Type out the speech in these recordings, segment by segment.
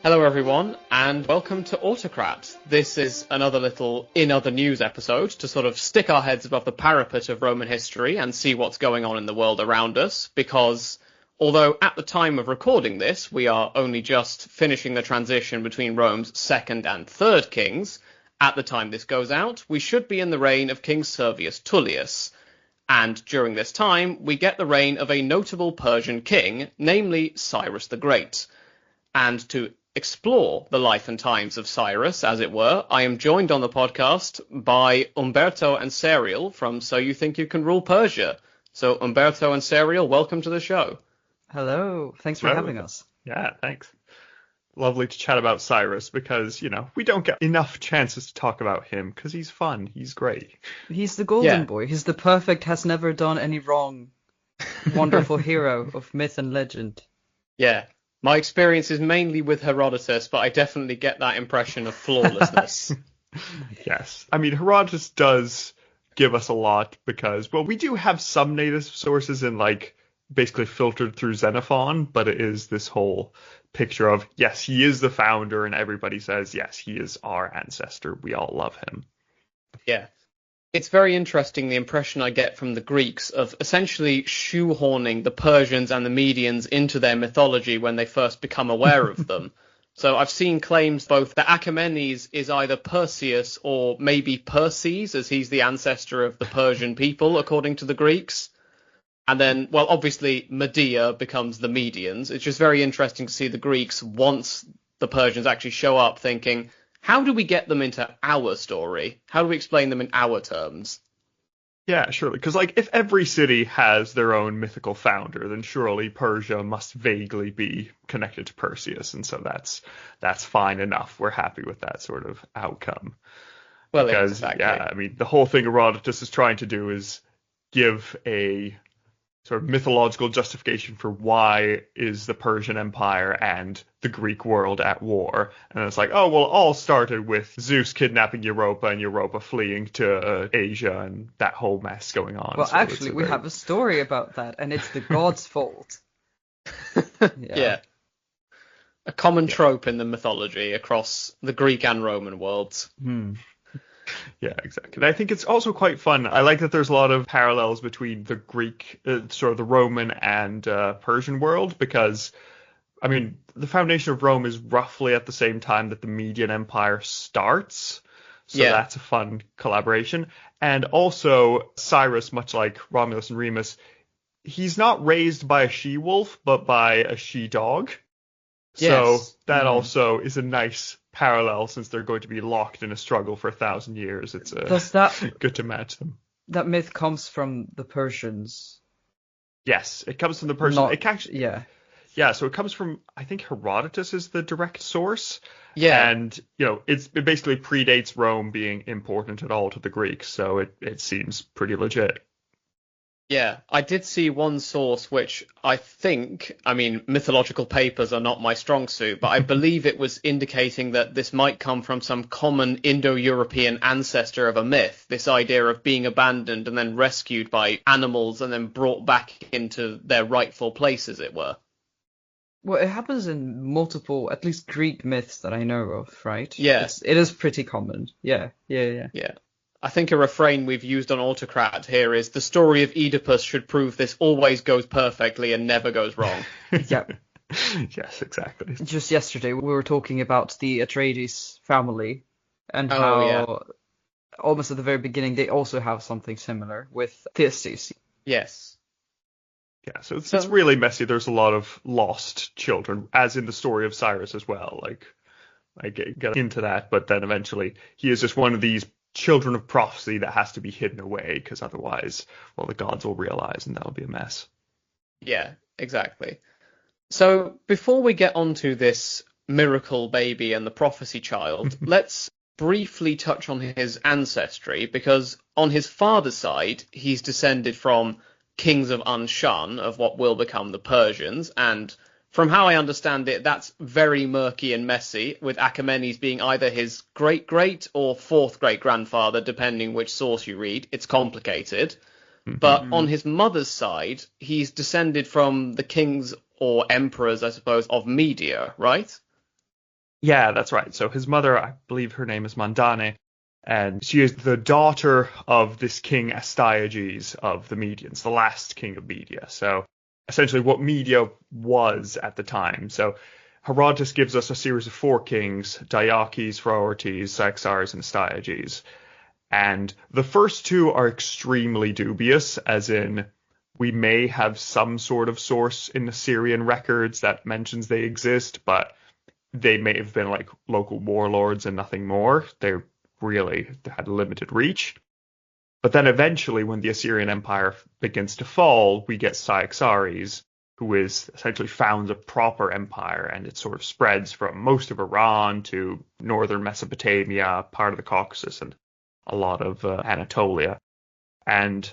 Hello everyone, and welcome to Autocrat. This is another little In Other News episode to sort of stick our heads above the parapet of Roman history and see what's going on in the world around us, because although at the time of recording this we are only just finishing the transition between Rome's second and third kings, at the time this goes out we should be in the reign of King Servius Tullius. And during this time we get the reign of a notable Persian king, namely Cyrus the Great. And to explore the life and times of Cyrus, as it were, I am joined on the podcast by Umberto and Sariel from So You Think You Can Rule Persia. So Umberto and Sariel, welcome to the show. Hello, thanks for having us. Yeah, thanks. Lovely to chat about Cyrus because, we don't get enough chances to talk about him because he's fun, he's great. He's the golden boy, he's the perfect, has never done any wrong, wonderful hero of myth and legend. Yeah. My experience is mainly with Herodotus, but I definitely get that impression of flawlessness. Yes. I mean, Herodotus does give us a lot because, we do have some native sources in, basically filtered through Xenophon, but it is this whole picture of, yes, he is the founder, and everybody says, yes, he is our ancestor. We all love him. Yeah. It's very interesting, the impression I get from the Greeks of essentially shoehorning the Persians and the Medians into their mythology when they first become aware of them. So I've seen claims both that Achaemenid is either Perseus or maybe Perses, as he's the ancestor of the Persian people, according to the Greeks. And then, obviously, Medea becomes the Medians. It's just very interesting to see the Greeks, once the Persians actually show up, thinking, how do we get them into our story? How do we explain them in our terms? Yeah, surely. Because, if every city has their own mythical founder, then surely Persia must vaguely be connected to Perseus. And so that's fine enough. We're happy with that sort of outcome. Well, because, exactly. the whole thing Herodotus is trying to do is give a sort of mythological justification for why is the Persian Empire and the Greek world at war. And it's all started with Zeus kidnapping Europa and Europa fleeing to Asia and that whole mess going on. Well, so actually, we have a story about that, and it's the gods' fault. Yeah. A common trope in the mythology across the Greek and Roman worlds. Yeah, exactly. And I think it's also quite fun. I like that there's a lot of parallels between the Greek, sort of the Roman and Persian world, because, the foundation of Rome is roughly at the same time that the Median Empire starts. So that's a fun collaboration. And also, Cyrus, much like Romulus and Remus, he's not raised by a she-wolf, but by a she-dog. Yes. So that also is a nice parallel, since they're going to be locked in a struggle for 1,000 years. It's good to match them. That myth comes from the Persians. Yes, it comes from the Persians. Yeah, so it comes from, I think Herodotus is the direct source. Yeah. And, it basically predates Rome being important at all to the Greeks, so it seems pretty legit. Yeah, I did see one source which I think, mythological papers are not my strong suit, but I believe it was indicating that this might come from some common Indo-European ancestor of a myth, this idea of being abandoned and then rescued by animals and then brought back into their rightful place, as it were. Well, it happens in multiple, at least Greek myths that I know of, right? Yeah. It is pretty common. Yeah. I think a refrain we've used on Autocrat here is the story of Oedipus should prove this always goes perfectly and never goes wrong. Yeah. Yes, exactly. Just yesterday we were talking about the Atreides family and how almost at the very beginning they also have something similar with Thyestes. Yes. Yeah, so it's really messy. There's a lot of lost children, as in the story of Cyrus as well. I get into that, but then eventually he is just one of these children of prophecy that has to be hidden away, because otherwise, the gods will realize and that'll be a mess. Yeah, exactly. So before we get onto this miracle baby and the prophecy child, let's briefly touch on his ancestry, because on his father's side, he's descended from kings of Anshan, of what will become the Persians, and from how I understand it, that's very murky and messy, with Achaemenid being either his great-great or fourth great-grandfather, depending which source you read. It's complicated. Mm-hmm. But on his mother's side, he's descended from the kings or emperors, I suppose, of Media, right? Yeah, that's right. So his mother, I believe her name is Mandane, and she is the daughter of this king Astyages of the Medians, the last king of Media. So essentially what Media was at the time. So Herodotus gives us a series of 4 kings, Diarches, Phraortes, Cyaxares, and Astyages. And the first 2 are extremely dubious, as in we may have some sort of source in Assyrian records that mentions they exist, but they may have been like local warlords and nothing more. They really had limited reach. But then eventually, when the Assyrian Empire begins to fall, we get Cyaxares, who is essentially founds a proper empire, and it sort of spreads from most of Iran to northern Mesopotamia, part of the Caucasus, and a lot of Anatolia. And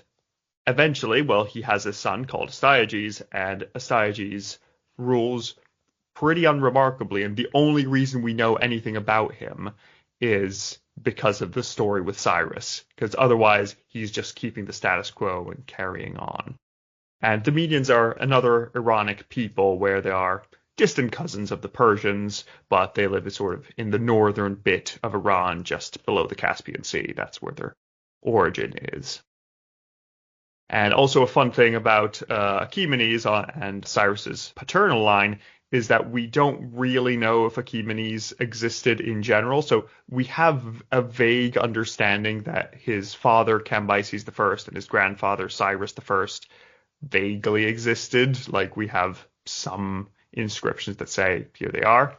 eventually, well, he has a son called Astyages, and Astyages rules pretty unremarkably, and the only reason we know anything about him is because of the story with Cyrus, because otherwise he's just keeping the status quo and carrying on. And the Medians are another Iranic people where they are distant cousins of the Persians, but they live sort of in the northern bit of Iran, just below the Caspian Sea. That's where their origin is. And also a fun thing about Achaemenes and Cyrus's paternal line is that we don't really know if Achaemenes existed in general. So we have a vague understanding that his father Cambyses I and his grandfather Cyrus I vaguely existed. Like we have some inscriptions that say here they are.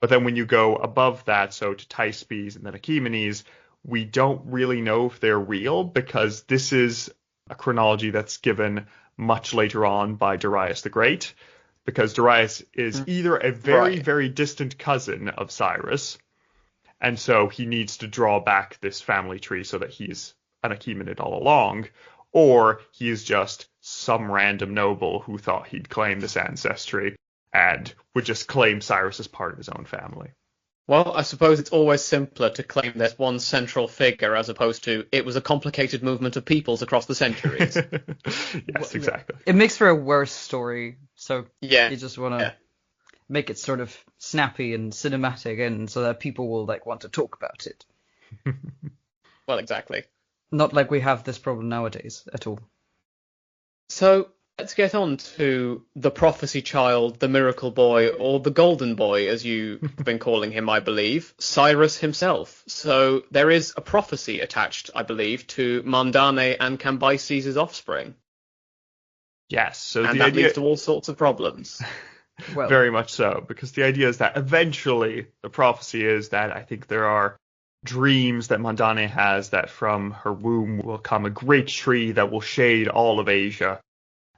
But then when you go above that, so to Thyestes and then Achaemenes, we don't really know if they're real, because this is a chronology that's given much later on by Darius the Great. Because Darius is either a very distant cousin of Cyrus, and so he needs to draw back this family tree so that he's an Achaemenid all along, or he is just some random noble who thought he'd claim this ancestry and would just claim Cyrus as part of his own family. Well, I suppose it's always simpler to claim there's one central figure as opposed to it was a complicated movement of peoples across the centuries. Yes, exactly. It makes for a worse story, so yeah, you just want to make it sort of snappy and cinematic, and so that people will like want to talk about it. Well, exactly. Not like we have this problem nowadays at all. So let's get on to the prophecy child, the miracle boy, or the golden boy, as you've been calling him, I believe, Cyrus himself. So there is a prophecy attached, I believe, to Mandane and Cambyses' offspring. Yes. So and the that idea leads to all sorts of problems. Well, very much so, because the idea is that eventually the prophecy is that I think there are dreams that Mandane has that from her womb will come a great tree that will shade all of Asia.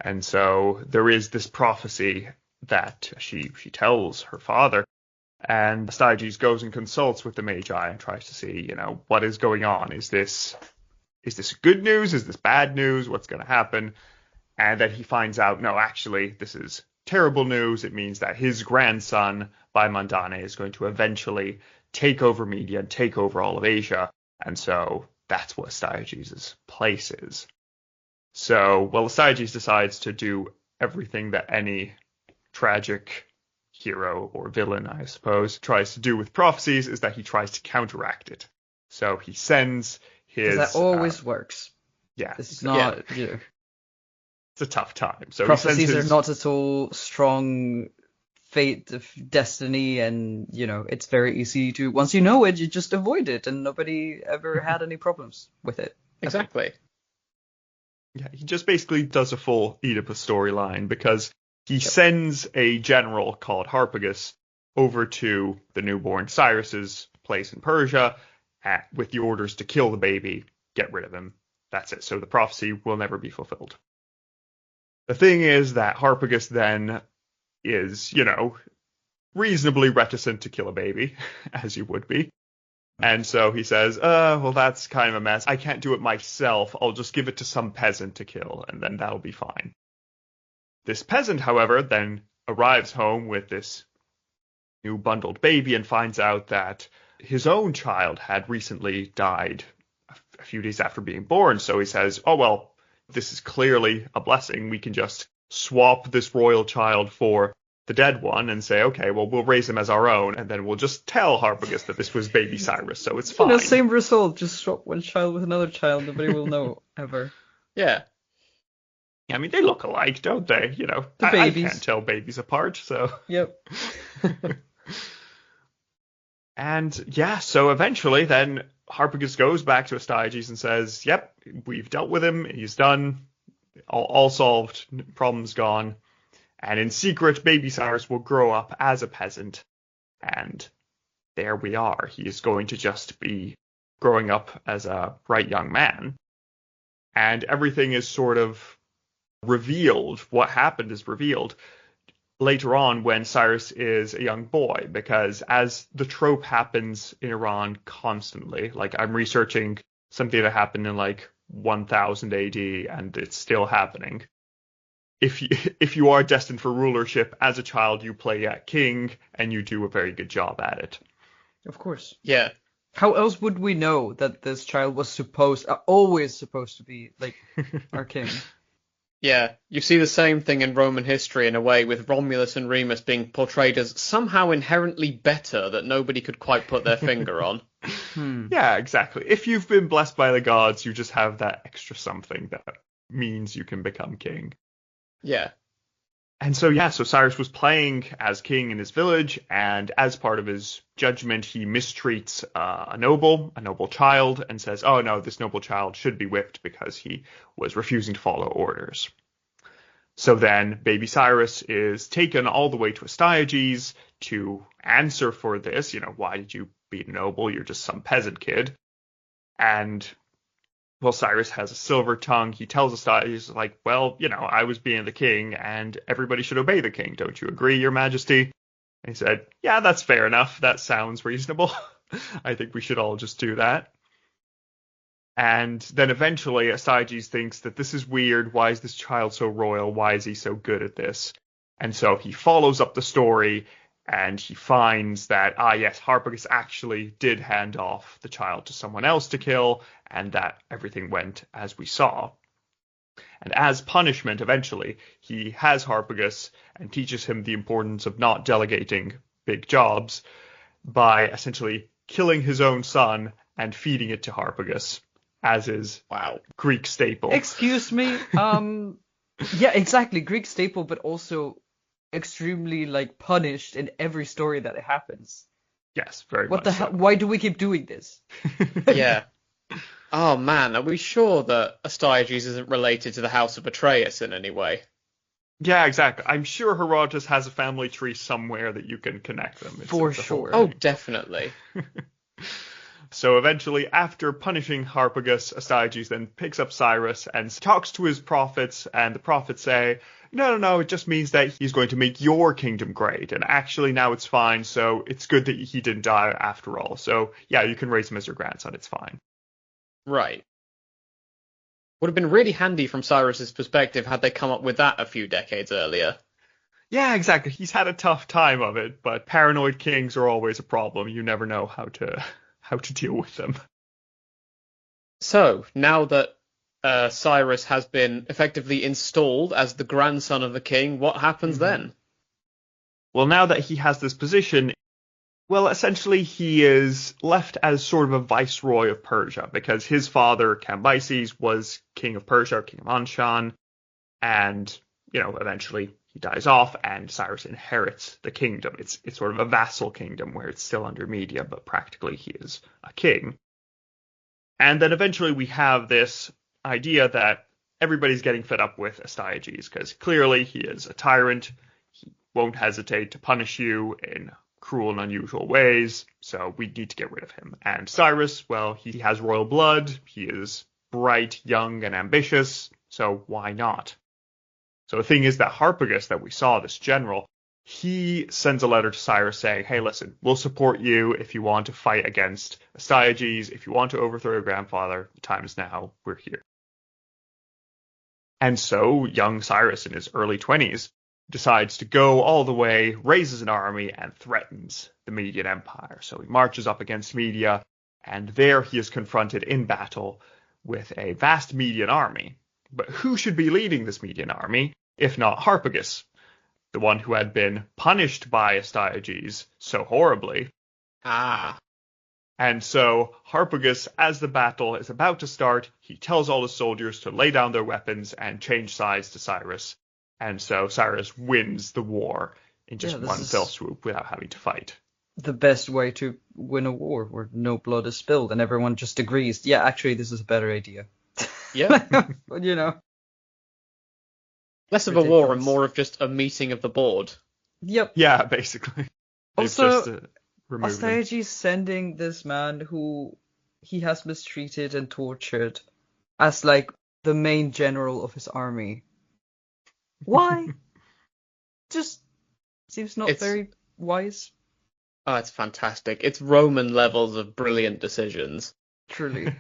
And so there is this prophecy that she tells her father, and Astyages goes and consults with the Magi and tries to see, what is going on. Is this good news? Is this bad news? What's going to happen? And then he finds out, no, actually, this is terrible news. It means that his grandson by Mandane is going to eventually take over Media and take over all of Asia. And so that's what Astyages' place is. So, Astyages decides to do everything that any tragic hero or villain, I suppose, tries to do with prophecies, is that he tries to counteract it. So he sends his... That always works. Yeah. It's not... It's a tough time. So prophecies are not at all strong fate of destiny, and, it's very easy to... Once you know it, you just avoid it, and nobody ever had any problems with it. Exactly. Yeah, he just basically does a full Oedipus storyline, because he sends a general called Harpagus over to the newborn Cyrus's place in Persia with the orders to kill the baby, get rid of him. That's it. So the prophecy will never be fulfilled. The thing is that Harpagus then is, reasonably reticent to kill a baby, as you would be. And so he says, well, that's kind of a mess. I can't do it myself. I'll just give it to some peasant to kill, and then that'll be fine. This peasant, however, then arrives home with this new bundled baby and finds out that his own child had recently died a few days after being born. So he says, oh, well, this is clearly a blessing. We can just swap this royal child for the dead one and say, okay, well, we'll raise him as our own, and then we'll just tell Harpagus that this was baby Cyrus, so it's fine. Same result. Just swap one child with another child. Nobody will know ever. Yeah. I mean, they look alike, don't they? I can't tell babies apart, so. Yep. And yeah, so eventually then Harpagus goes back to Astyages and says, yep, we've dealt with him. He's done. All solved. Problem's gone. And in secret, baby Cyrus will grow up as a peasant. And there we are. He is going to just be growing up as a bright young man. And everything is sort of revealed. What happened is revealed later on when Cyrus is a young boy, because as the trope happens in Iran constantly, like I'm researching something that happened in like 1000 AD and it's still happening. If you are destined for rulership as a child, you play at king and you do a very good job at it. Of course. Yeah. How else would we know that this child was always supposed to be like our king? Yeah, you see the same thing in Roman history in a way, with Romulus and Remus being portrayed as somehow inherently better that nobody could quite put their finger on. Yeah, exactly. If you've been blessed by the gods, you just have that extra something that means you can become king. Yeah. And so Cyrus was playing as king in his village, and as part of his judgment, he mistreats a noble child, and says, oh no, this noble child should be whipped because he was refusing to follow orders. So then baby Cyrus is taken all the way to Astyages to answer for this. Why did you beat a noble? You're just some peasant kid. And well, Cyrus has a silver tongue. He tells Astyages, like, well, I was being the king and everybody should obey the king. Don't you agree, your majesty? And he said, yeah, that's fair enough. That sounds reasonable. I think we should all just do that. And then eventually Astyages thinks that this is weird. Why is this child so royal? Why is he so good at this? And so he follows up the story and he finds that, yes, Harpagus actually did hand off the child to someone else to kill, and that everything went as we saw. And as punishment, eventually, he has Harpagus and teaches him the importance of not delegating big jobs by essentially killing his own son and feeding it to Harpagus, as is Greek staple. Excuse me? Yeah, exactly. Greek staple, but also extremely punished in every story that it happens. Yes, very much. What the hell? Why do we keep doing this? Yeah. Oh man, are we sure that Astyages isn't related to the House of Atreus in any way? Yeah, exactly. I'm sure Herodotus has a family tree somewhere that you can connect them. For sure. Oh, definitely. So eventually, after punishing Harpagus, Astyages then picks up Cyrus and talks to his prophets, and the prophets say, no, it just means that he's going to make your kingdom great, and actually now it's fine, so it's good that he didn't die after all. So yeah, you can raise him as your grandson, it's fine. Right. Would have been really handy from Cyrus's perspective had they come up with that a few decades earlier. Yeah, exactly. He's had a tough time of it, but paranoid kings are always a problem. You never know how to deal with them. So, now that Cyrus has been effectively installed as the grandson of the king, what happens then? Well, now that he has this position, well, essentially he is left as sort of a viceroy of Persia, because his father, Cambyses, was king of Persia, king of Anshan, and, eventually he dies off and Cyrus inherits the kingdom. It's sort of a vassal kingdom where it's still under Media, but practically he is a king. And then eventually we have this idea that everybody's getting fed up with Astyages, because clearly he is a tyrant. He won't hesitate to punish you in cruel and unusual ways, so we need to get rid of him. And Cyrus, well, he has royal blood, he is bright, young, and ambitious, so why not? So the thing is that Harpagus that we saw, this general, he sends a letter to Cyrus saying, hey, listen, we'll support you if you want to fight against Astyages, if you want to overthrow your grandfather, the time is now, we're here. And so young Cyrus in his early 20s decides to go all the way, raises an army, and threatens the Median Empire. So he marches up against Media, and there he is confronted in battle with a vast Median army. But who should be leading this Median army, if not Harpagus? the one who had been punished by Astyages so horribly. Ah. And so Harpagus, as the battle is about to start, he tells all his soldiers to lay down their weapons and change sides to Cyrus. And so Cyrus wins the war in just one fell swoop without having to fight. The best way to win a war where no blood is spilled and everyone just agrees, yeah, actually, this is a better idea. Yeah. You know. Less of a war and more of just a meeting of the board. Yep. Yeah, basically. Also, Astyages sending this man who he has mistreated and tortured as like the main general of his army. Why? Just seems not very wise. Oh, it's fantastic. It's Roman levels of brilliant decisions. Truly.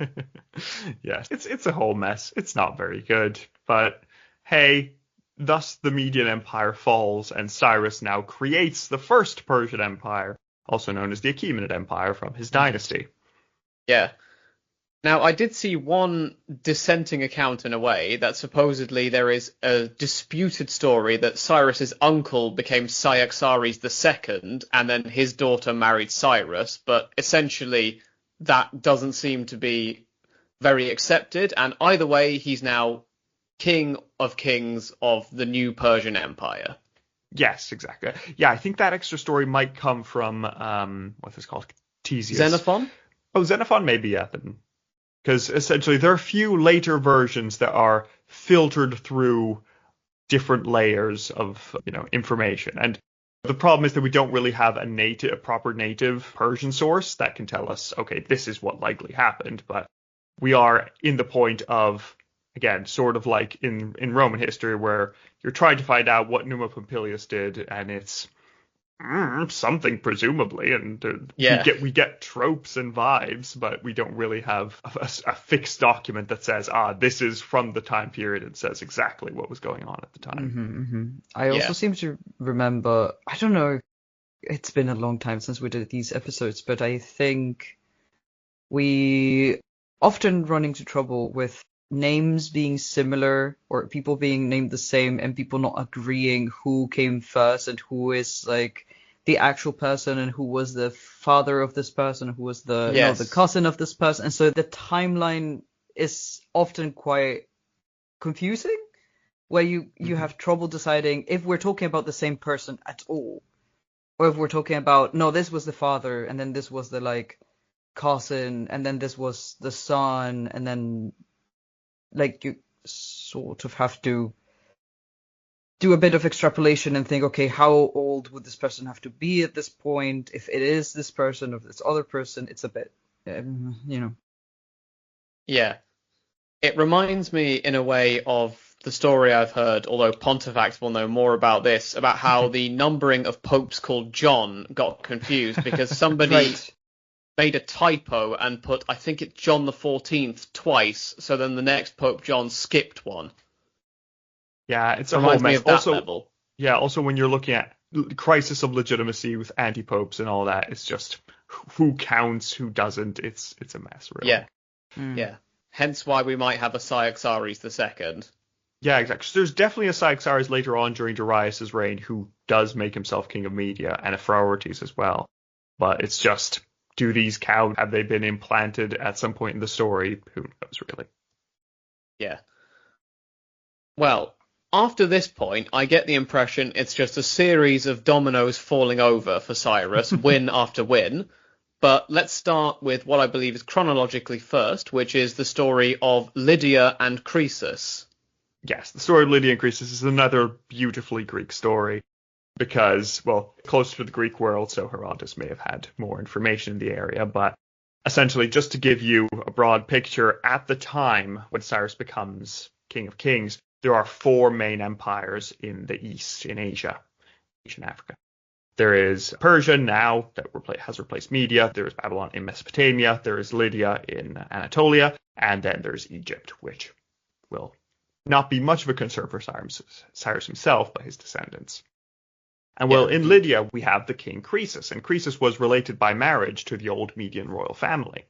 Yes, it's a whole mess. It's not very good. But hey, thus the Median Empire falls, and Cyrus now creates the first Persian Empire, also known as the Achaemenid Empire, from his dynasty. Yeah. Now, I did see one dissenting account in a way that supposedly there is a disputed story that Cyrus's uncle became Cyaxares II and then his daughter married Cyrus, but essentially that doesn't seem to be very accepted, and either way, he's now king of kings of the new Persian Empire. Yes, exactly. Yeah, I think that extra story might come from, what's this called? Ctesias. Xenophon? Oh, Xenophon, maybe, yeah. Because essentially there are a few later versions that are filtered through different layers of, information. And the problem is that we don't really have a proper native Persian source that can tell us, okay, this is what likely happened. But we are in the point of, again, sort of like in Roman history where you're trying to find out what Numa Pompilius did, and it's something presumably, and we get tropes and vibes, but we don't really have a fixed document that says, this is from the time period and says exactly what was going on at the time. Mm-hmm, mm-hmm. I also seem to remember, I don't know, it's been a long time since we did these episodes, but I think we often run into trouble with names being similar or people being named the same and people not agreeing who came first and who is like the actual person and who was the father of this person, who was the cousin of this person. And so the timeline is often quite confusing, where you have trouble deciding if we're talking about the same person at all, or if we're talking about, no, this was the father and then this was the like cousin and then this was the son, and then like you sort of have to do a bit of extrapolation and think, okay, how old would this person have to be at this point? If it is this person or this other person, it's a bit, Yeah. It reminds me in a way of the story I've heard, although Pontifex will know more about this, about how the numbering of popes called John got confused because somebody made a typo and put, I think it's John the 14th twice, so then the next Pope John skipped one. Yeah, it's a whole mess. Level. Yeah, also when you're looking at crisis of legitimacy with anti-popes and all that, it's just who counts, who doesn't. It's a mess, really. Yeah, yeah. Hence why we might have a Cyaxares II. Yeah, exactly. So there's definitely a Cyaxares later on during Darius' reign who does make himself king of Media, and a Phraortes as well. But it's just, do these count? Have they been implanted at some point in the story? Who knows, really? Yeah. Well, after this point, I get the impression it's just a series of dominoes falling over for Cyrus, win after win. But let's start with what I believe is chronologically first, which is the story of Lydia and Croesus. Yes, the story of Lydia and Croesus is another beautifully Greek story because, well, closer to the Greek world, so Herodotus may have had more information in the area. But essentially, just to give you a broad picture, at the time when Cyrus becomes King of Kings, there are four main empires in the east, in Asia and Africa. There is Persia now that has replaced Media. There is Babylon in Mesopotamia. There is Lydia in Anatolia. And then there's Egypt, which will not be much of a concern for Cyrus himself, but his descendants. And well, in Lydia, we have the king Croesus. And Croesus was related by marriage to the old Median royal family.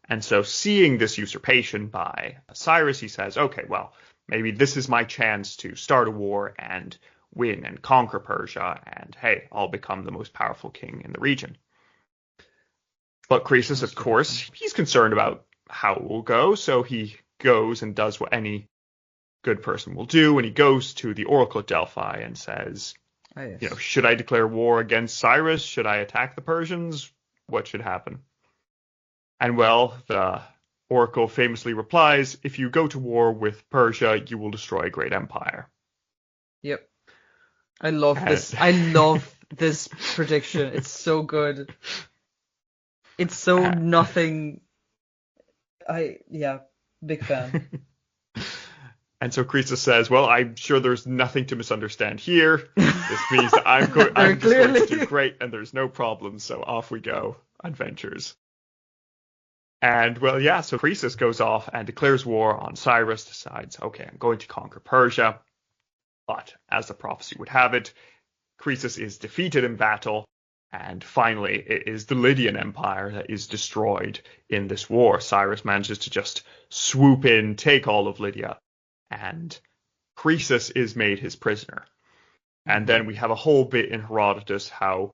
And so seeing this usurpation by Cyrus, he says, okay, well, maybe this is my chance to start a war and win and conquer Persia, and hey, I'll become the most powerful king in the region. But Croesus, of course, he's concerned about how it will go, so he goes and does what any good person will do, and he goes to the Oracle at Delphi and says, should I declare war against Cyrus? Should I attack the Persians? What should happen? And well, the Oracle famously replies, if you go to war with Persia, you will destroy a great empire. Yep. I love this. I love this prediction. It's so good. It's so nothing. Big fan. And so Croesus says, well, I'm sure there's nothing to misunderstand here. This means that I'm just going to do great and there's no problem. So off we go. Adventures. And well, yeah, so Croesus goes off and declares war on Cyrus, decides, okay, I'm going to conquer Persia. But as the prophecy would have it, Croesus is defeated in battle. And finally, it is the Lydian Empire that is destroyed in this war. Cyrus manages to just swoop in, take all of Lydia, and Croesus is made his prisoner. And then we have a whole bit in Herodotus how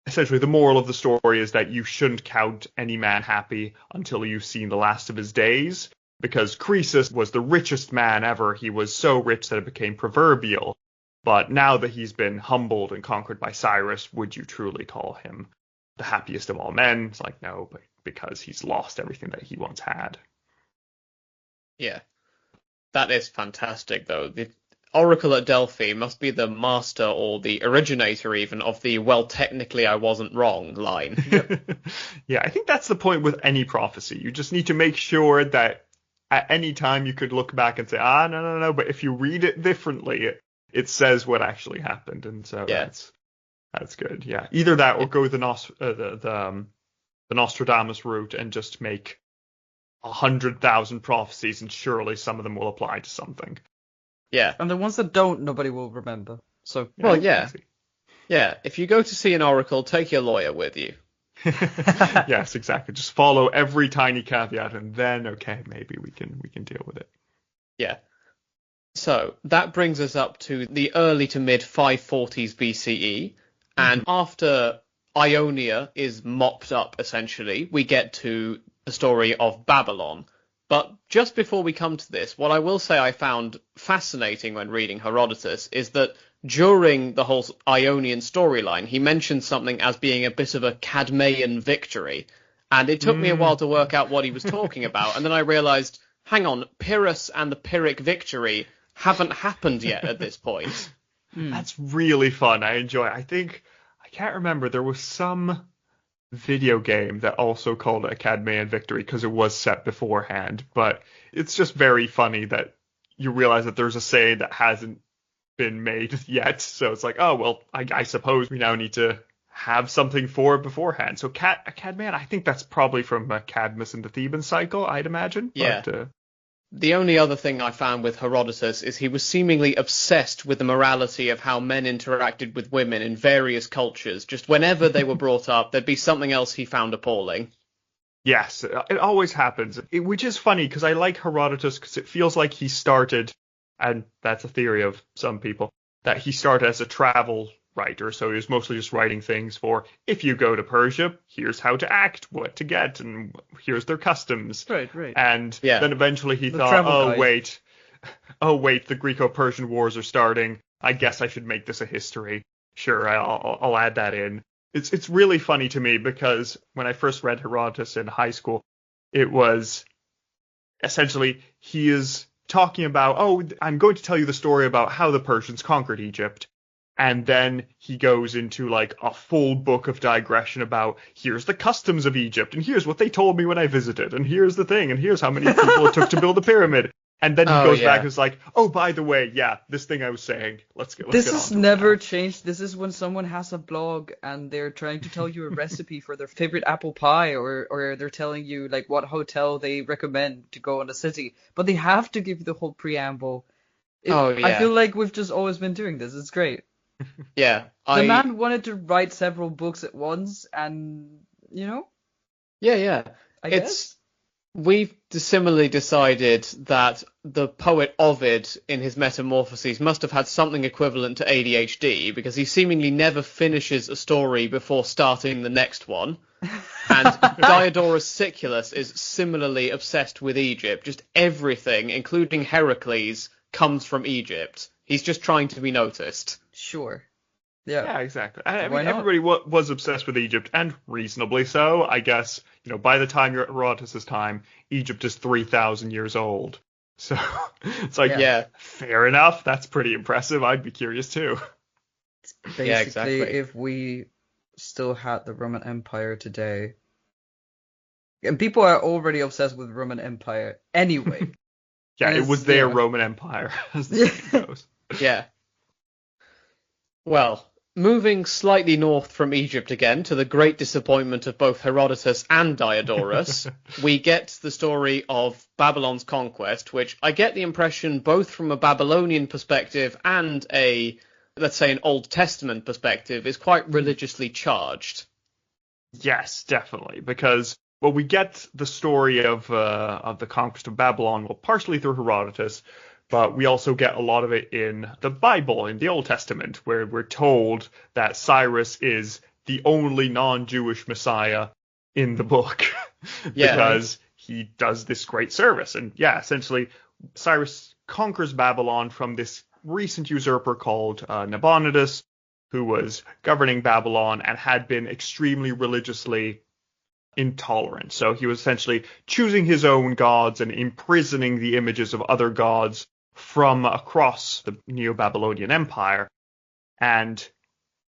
essentially the moral of the story is that you shouldn't count any man happy until you've seen the last of his days, because Croesus was the richest man ever. He was so rich that it became proverbial. But now that he's been humbled and conquered by Cyrus, would you truly call him the happiest of all men? It's like, no, but because he's lost everything that he once had. Yeah. That is fantastic, though. The Oracle at Delphi must be the master or the originator even of the, well, technically I wasn't wrong line. Yep. Yeah, I think that's the point with any prophecy. You just need to make sure that at any time you could look back and say, no. But if you read it differently, it says what actually happened. And so that's good. Yeah, either that or go the Nostradamus route and just make 100,000 prophecies, and surely some of them will apply to something. Yeah. And the ones that don't, nobody will remember. So Yeah, if you go to see an oracle, take your lawyer with you. Yes, exactly. Just follow every tiny caveat, and then okay, maybe we can deal with it. Yeah. So that brings us up to the early to mid 540s BCE, and after Ionia is mopped up, essentially, we get to the story of Babylon. But just before we come to this, what I will say I found fascinating when reading Herodotus is that during the whole Ionian storyline, he mentioned something as being a bit of a Cadmean victory. And it took me a while to work out what he was talking about. And then I realized, hang on, Pyrrhus and the Pyrrhic victory haven't happened yet at this point. That's really fun. I enjoy it. I can't remember. There was some video game that also called it a Cadmean victory because it was set beforehand. But it's just very funny that you realize that there's a saying that hasn't been made yet. So it's like, oh, well, I suppose we now need to have something for it beforehand. So Cadmean, I think that's probably from Cadmus and the Theban cycle, I'd imagine. Yeah. But, the only other thing I found with Herodotus is he was seemingly obsessed with the morality of how men interacted with women in various cultures. Just whenever they were brought up, there'd be something else he found appalling. Yes, it always happens, which is funny because I like Herodotus because it feels like he started, and that's a theory of some people, that he started as a travel writer. So he was mostly just writing things for, if you go to Persia, here's how to act, what to get, and here's their customs. Right. And then eventually he thought, oh wait, the Greco-Persian wars are starting. I guess I should make this a history. Sure, I'll add that in. It's really funny to me because when I first read Herodotus in high school, it was essentially he is talking about, I'm going to tell you the story about how the Persians conquered Egypt. And then he goes into like a full book of digression about here's the customs of Egypt, and here's what they told me when I visited, and here's the thing, and here's how many people it took to build the pyramid. And then he goes back and is like, oh, by the way, this thing I was saying, let's get This has never changed. This is when someone has a blog and they're trying to tell you a recipe for their favorite apple pie, or they're telling you like what hotel they recommend to go in the city, but they have to give you the whole preamble. I feel like we've just always been doing this. It's great. Yeah. The man wanted to write several books at once, and, Yeah. I guess. We've similarly decided that the poet Ovid in his Metamorphoses must have had something equivalent to ADHD, because he seemingly never finishes a story before starting the next one. And Diodorus Siculus is similarly obsessed with Egypt. Just everything, including Heracles, comes from Egypt. He's just trying to be noticed. Sure. Yeah, exactly. I mean, everybody was obsessed with Egypt, and reasonably so. I guess, by the time you're at Herodotus' time, Egypt is 3,000 years old. So it's like, fair enough. That's pretty impressive. I'd be curious too. Basically, exactly. If we still had the Roman Empire today, and people are already obsessed with Roman Empire anyway. It was their Roman Empire, as the saying goes. Yeah. Well, moving slightly north from Egypt again, to the great disappointment of both Herodotus and Diodorus, we get the story of Babylon's conquest, which I get the impression, both from a Babylonian perspective and let's say an Old Testament perspective, is quite religiously charged. Yes, definitely, because we get the story of the conquest of Babylon, partially through Herodotus, but we also get a lot of it in the Bible, in the Old Testament, where we're told that Cyrus is the only non-Jewish Messiah in the book because he does this great service. And essentially, Cyrus conquers Babylon from this recent usurper called Nabonidus, who was governing Babylon and had been extremely religiously intolerant. So he was essentially choosing his own gods and imprisoning the images of other gods from across the Neo-Babylonian Empire. And,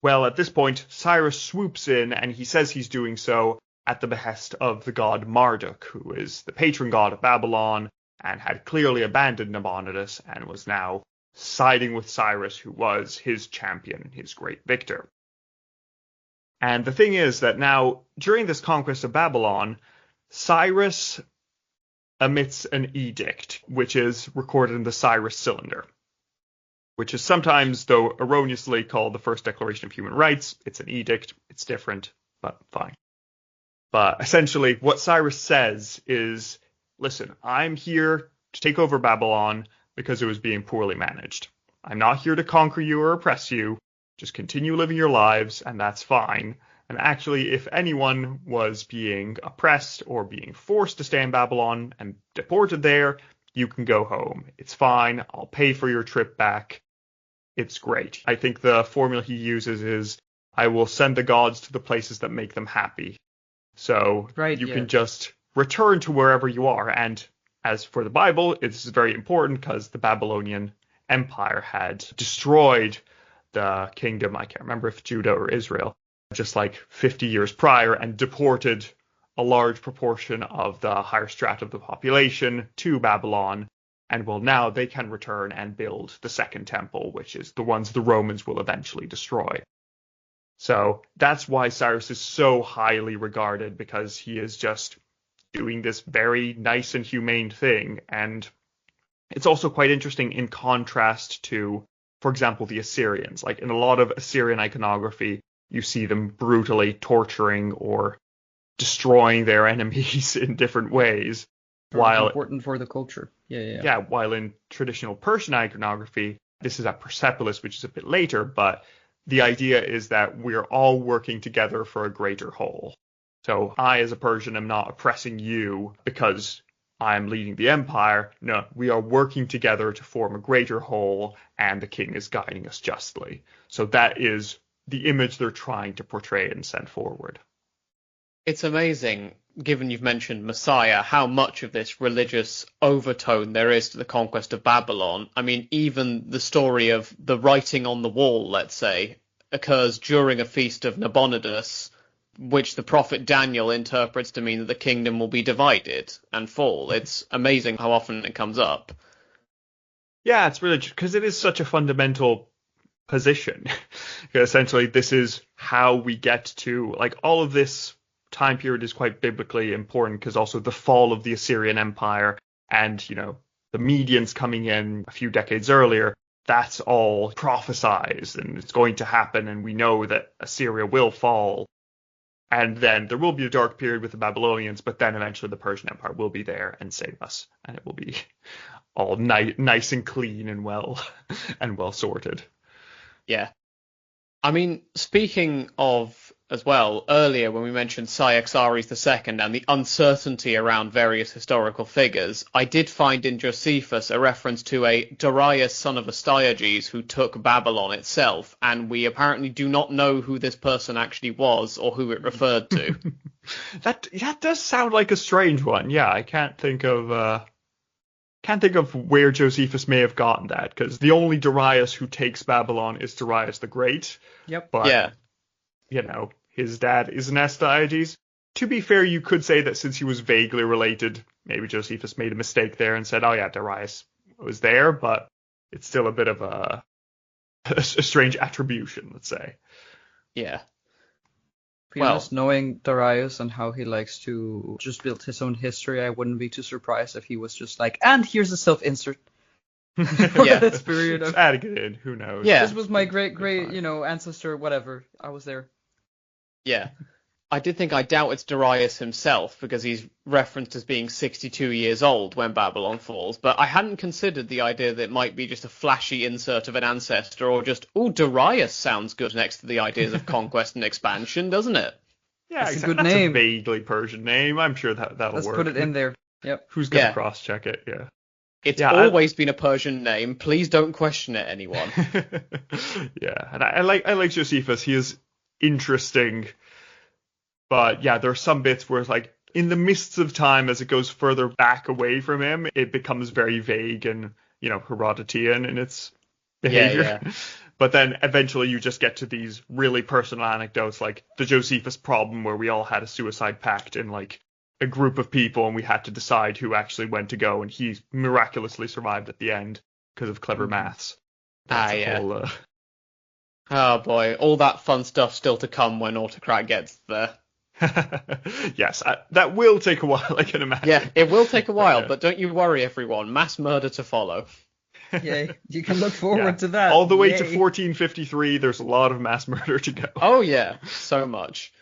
at this point, Cyrus swoops in, and he says he's doing so at the behest of the god Marduk, who is the patron god of Babylon, and had clearly abandoned Nabonidus, and was now siding with Cyrus, who was his champion, his great victor. And the thing is that now, during this conquest of Babylon, Cyrus emits an edict, which is recorded in the Cyrus Cylinder, which is sometimes, though erroneously, called the First Declaration of Human Rights. It's an edict. It's different, but fine. But essentially, what Cyrus says is, listen, I'm here to take over Babylon because it was being poorly managed. I'm not here to conquer you or oppress you. Just continue living your lives, and that's fine. And actually, if anyone was being oppressed or being forced to stay in Babylon and deported there, you can go home. It's fine. I'll pay for your trip back. It's great. I think the formula he uses is, I will send the gods to the places that make them happy. So you can just return to wherever you are. And as for the Bible, it's very important because the Babylonian Empire had destroyed the kingdom, I can't remember if Judah or Israel, just like 50 years prior, and deported a large proportion of the higher strata of the population to Babylon. And now they can return and build the second temple, which is the ones the Romans will eventually destroy. So that's why Cyrus is so highly regarded, because he is just doing this very nice and humane thing. And it's also quite interesting in contrast to, for example, the Assyrians. Like in a lot of Assyrian iconography, you see them brutally torturing or destroying their enemies in different ways. While important for the culture. Yeah. While in traditional Persian iconography, this is at Persepolis, which is a bit later, but the idea is that we're all working together for a greater whole. So I, as a Persian, am not oppressing you because I'm leading the empire. No, we are working together to form a greater whole, and the king is guiding us justly. So that is the image they're trying to portray and send forward. It's amazing, given you've mentioned Messiah, how much of this religious overtone there is to the conquest of Babylon. I mean, even the story of the writing on the wall, let's say, occurs during a feast of Nabonidus, which the prophet Daniel interprets to mean that the kingdom will be divided and fall. It's amazing how often it comes up. Yeah, it's really, because it is such a fundamental position. Essentially, this is how we get to, like, all of this time period is quite biblically important, because also the fall of the Assyrian Empire and, the Medians coming in a few decades earlier, that's all prophesized and it's going to happen, and we know that Assyria will fall. And then there will be a dark period with the Babylonians, but then eventually the Persian Empire will be there and save us, and it will be all nice and clean and well sorted. Yeah. I mean, speaking of, as well, earlier when we mentioned Cyaxares II and the uncertainty around various historical figures, I did find in Josephus a reference to a Darius son of Astyages who took Babylon itself, and we apparently do not know who this person actually was or who it referred to. That does sound like a strange one. Yeah, I can't think of where Josephus may have gotten that, because the only Darius who takes Babylon is Cyrus the Great. Yep. But, yeah. His dad is an Astyages. To be fair, you could say that since he was vaguely related, maybe Josephus made a mistake there and said, oh yeah, Darius was there, but it's still a bit of a strange attribution, let's say. Yeah. Honest, knowing Darius and how he likes to just build his own history, I wouldn't be too surprised if he was just like, and here's a self-insert. Yeah. This period of adding it in, who knows? Yeah. This was my great, ancestor, whatever. I was there. Yeah. I did think I doubt it's Darius himself, because he's referenced as being 62 years old when Babylon falls, but I hadn't considered the idea that it might be just a flashy insert of an ancestor, or just, Darius sounds good next to the ideas of conquest and expansion, doesn't it? Yeah, That's exactly. a good name. A vaguely Persian name. I'm sure that'll Let's work. put it in there. Yep. Who's going to cross-check it? Yeah. It's always been a Persian name. Please don't question it, anyone. Yeah, and I like Josephus. He is interesting. But yeah, there are some bits where it's like in the mists of time, as it goes further back away from him, it becomes very vague and, Herodotean in its behavior. Yeah. But then eventually you just get to these really personal anecdotes, like the Josephus problem, where we all had a suicide pact in like a group of people and we had to decide who actually went to go, and he miraculously survived at the end because of clever maths. Yeah. Oh boy, all that fun stuff still to come when Autocrat gets there. Yes, that will take a while, I can imagine. Yeah, it will take a while, but don't you worry, everyone. Mass murder to follow. Yay, you can look forward to that. All the way to 1453, there's a lot of mass murder to go. Oh yeah, so much.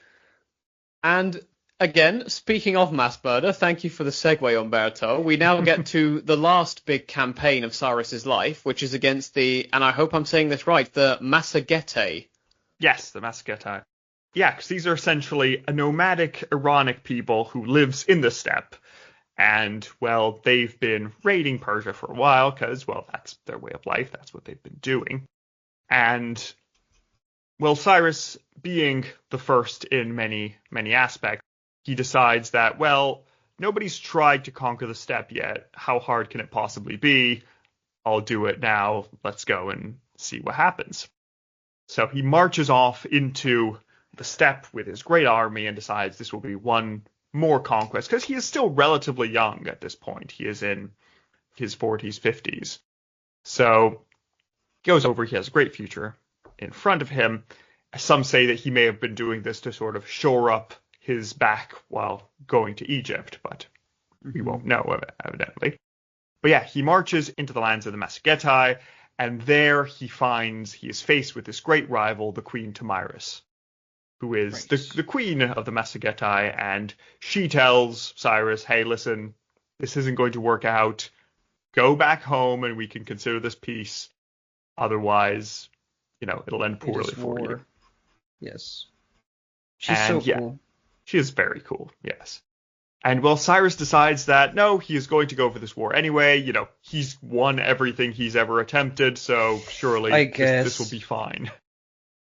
And again, speaking of mass murder, thank you for the segue, Umberto. We now get to the last big campaign of Cyrus's life, which is against and I hope I'm saying this right, the Massagetae. Yes, the Massagetae. Yeah, because these are essentially a nomadic Iranic people who lives in the steppe. And, well, they've been raiding Persia for a while because, well, that's their way of life. That's what they've been doing. And, well, Cyrus, being the first in many, many aspects, he decides that, well, nobody's tried to conquer the steppe yet. How hard can it possibly be? I'll do it now. Let's go and see what happens. So he marches off into the steppe with his great army and decides this will be one more conquest, because he is still relatively young at this point. He is in his 40s, 50s. So he goes over, he has a great future in front of him. Some say that he may have been doing this to sort of shore up his back while going to Egypt, but we won't know, evidently. But yeah, he marches into the lands of the Massagetae, and there he is faced with this great rival, the Queen Tomyris, who is the queen of the Massagetae, and she tells Cyrus, hey, listen, this isn't going to work out. Go back home and we can consider this peace. Otherwise, it'll end poorly for you. Yes. She's so cool. She is very cool, yes. And, well, Cyrus decides that, no, he is going to go for this war anyway. He's won everything he's ever attempted, so surely this will be fine.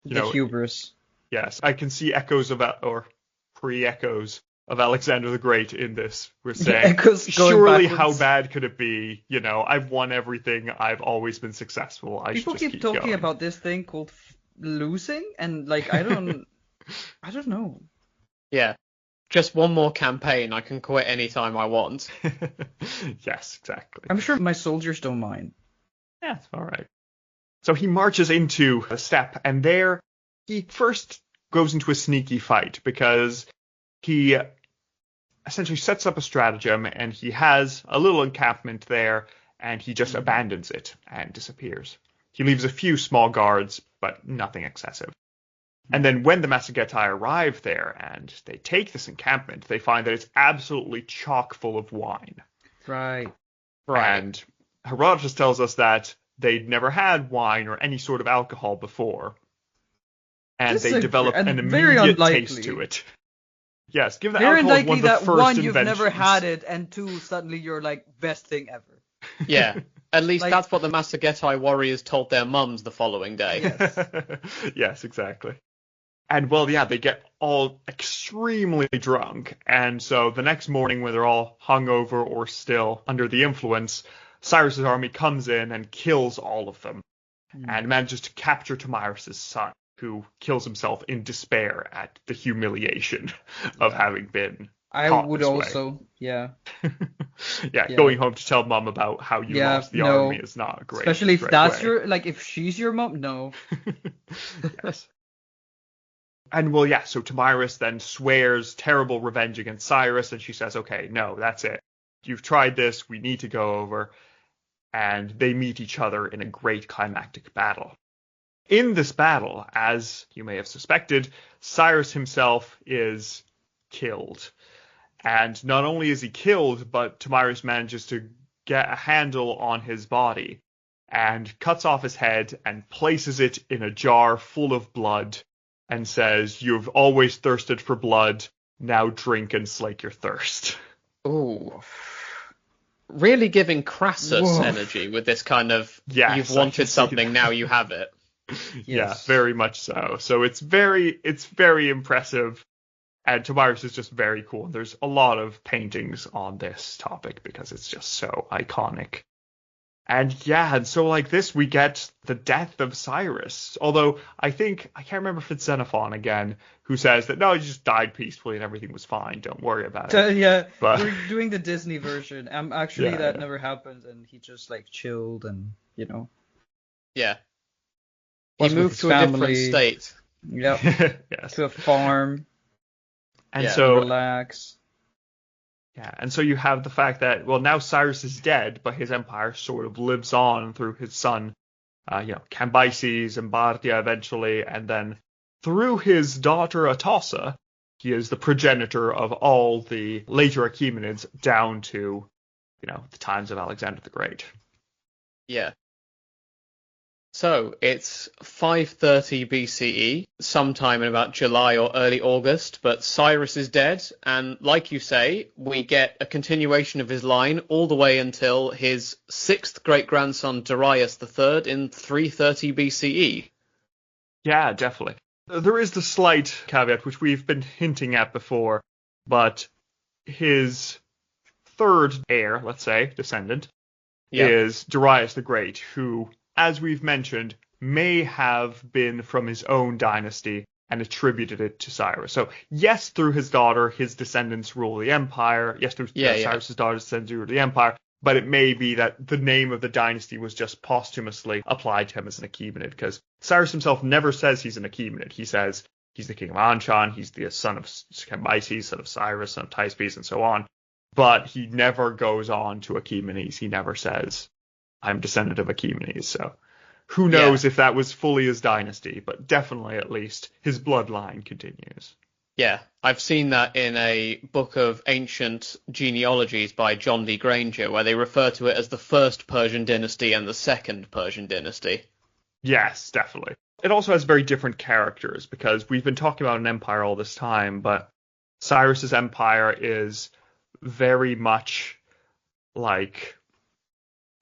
The hubris. Yes, I can see echoes or pre-echoes of Alexander the Great in this. We're saying, surely how bad could it be? I've won everything. I've always been successful. People keep talking going. about this thing called losing, and I don't know. Yeah, just one more campaign. I can quit anytime I want. Yes, exactly. I'm sure my soldiers don't mind. Yeah, it's all right. So he marches into the steppe, and there he first goes into a sneaky fight because he essentially sets up a stratagem and he has a little encampment there and he just abandons it and disappears. He leaves a few small guards, but nothing excessive. And then when the Massagetæ arrive there and they take this encampment, they find that it's absolutely chock full of wine. Right. And Herodotus tells us that they'd never had wine or any sort of alcohol before. And they develop an immediate taste to it. Yes, give the alcohol one of the first inventions. One, you've inventions. never had it, and two, suddenly you're like, best thing ever. Yeah, at least that's what the Massagetæ warriors told their mums the following day. Yes. Yes, exactly. And well, yeah, they get all extremely drunk. And so the next morning, when they're all hungover or still under the influence, Cyrus's army comes in and kills all of them and manages to capture Tomyris' son, who kills himself in despair at the humiliation of having been caught this way. Yeah, going home to tell mom about how you lost the army is not great. Especially if that's if she's your mom, no. Yes. And well, yeah, so Tomyris then swears terrible revenge against Cyrus, and she says, okay, no, that's it. You've tried this, we need to go over. And they meet each other in a great climactic battle. In this battle, as you may have suspected, Cyrus himself is killed. And not only is he killed, but Tomyris manages to get a handle on his body and cuts off his head and places it in a jar full of blood and says, "You've always thirsted for blood, now drink and slake your thirst." Ooh. Really giving Crassus energy with this kind of, you've wanted something, now you have it. Yes. Yeah, very much so. So it's very impressive. And Tomyris is just very cool. There's a lot of paintings on this topic because it's just so iconic. And so this, we get the death of Cyrus. Although I can't remember if it's Xenophon again, who says that, no, he just died peacefully and everything was fine. Don't worry about it. But we're doing the Disney version. That never happened, and he just chilled and, Yeah. He moved to a different state. Yep. Yes. To a farm. And so relax. Yeah, and so you have the fact that, well, now Cyrus is dead, but his empire sort of lives on through his son, Cambyses and Bardia eventually, and then through his daughter Atossa, he is the progenitor of all the later Achaemenids down to, the times of Alexander the Great. Yeah. So it's 530 BCE, sometime in about July or early August, but Cyrus is dead, and like you say, we get a continuation of his line all the way until his sixth great-grandson Darius III in 330 BCE. Yeah, definitely. There is the slight caveat, which we've been hinting at before, but his third heir, let's say, descendant, is Darius the Great, who, as we've mentioned, may have been from his own dynasty and attributed it to Cyrus. So, yes, through his daughter, his descendants rule the empire. Yes, through Cyrus's daughter's descendants rule the empire. But it may be that the name of the dynasty was just posthumously applied to him as an Achaemenid, because Cyrus himself never says he's an Achaemenid. He says he's the king of Anshan, he's the son of Cambyses, son of Cyrus, son of Thyestes, and so on. But he never goes on to Achaemenes. He never says, I'm descendant of Achaemenes, so who knows if that was fully his dynasty, but definitely at least his bloodline continues. Yeah, I've seen that in a book of ancient genealogies by John D. Grainger, where they refer to it as the first Persian dynasty and the second Persian dynasty. Yes, definitely. It also has very different characters, because we've been talking about an empire all this time, but Cyrus's empire is very much like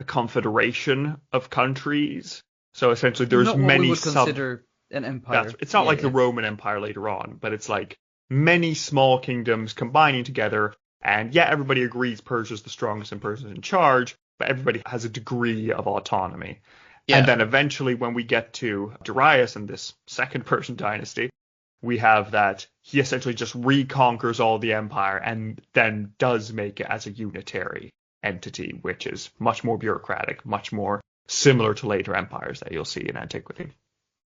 a confederation of countries. So essentially there's not many what we would consider an empire. It's not like the Roman Empire later on, but it's like many small kingdoms combining together. And everybody agrees Persia's the strongest and Persia's in charge, but everybody has a degree of autonomy. Yeah. And then eventually when we get to Darius and this second Persian dynasty, we have that he essentially just reconquers all the empire and then does make it as a unitary entity, which is much more bureaucratic, much more similar to later empires that you'll see in antiquity.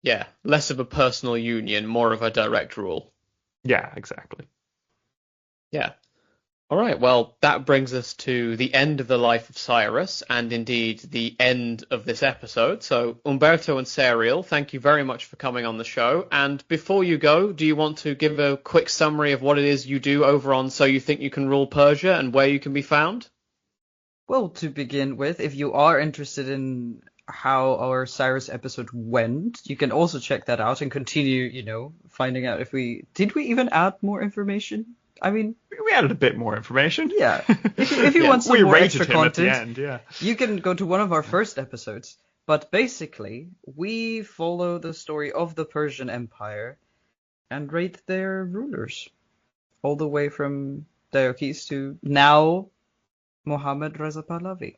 Yeah, less of a personal union, more of a direct rule. Yeah, exactly. Yeah. All right, well, that brings us to the end of the life of Cyrus, and indeed the end of this episode. So, Umberto and Sariel, thank you very much for coming on the show. And before you go, do you want to give a quick summary of what it is you do over on So You Think You Can Rule Persia and where you can be found? Well, to begin with, if you are interested in how our Cyrus episode went, you can also check that out and continue, finding out if did we even add more information? I mean, we added a bit more information. Yeah. If you want some more extra content, at the end, you can go to one of our first episodes. But basically, we follow the story of the Persian Empire and rate their rulers, all the way from Diocles to now Mohammed Reza Pahlavi.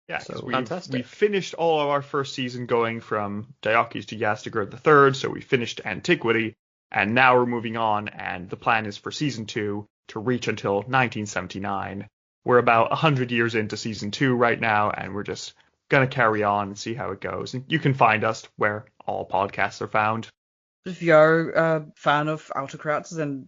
Yeah, so fantastic. We finished all of our first season going from Diocles to Yazdegerd III, so we finished Antiquity. And now we're moving on, and the plan is for Season 2 to reach until 1979. We're about 100 years into Season 2 right now, and we're just going to carry on and see how it goes. And you can find us where all podcasts are found. If you are a fan of Autocrats, then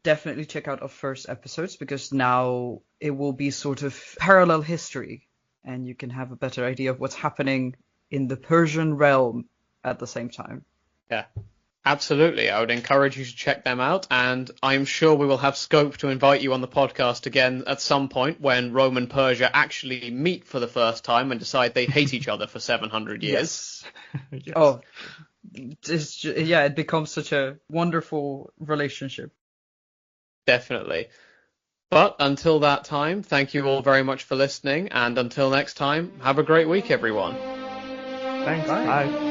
definitely check out our first episodes, because now it will be sort of parallel history, and you can have a better idea of what's happening in the Persian realm at the same time. Yeah. Absolutely. I would encourage you to check them out, and I'm sure we will have scope to invite you on the podcast again at some point when Rome and Persia actually meet for the first time and decide they hate each other for 700 years. Yes. Yes. Oh, it becomes such a wonderful relationship. Definitely. But until that time, thank you all very much for listening, and until next time, have a great week, everyone. Thanks. Bye.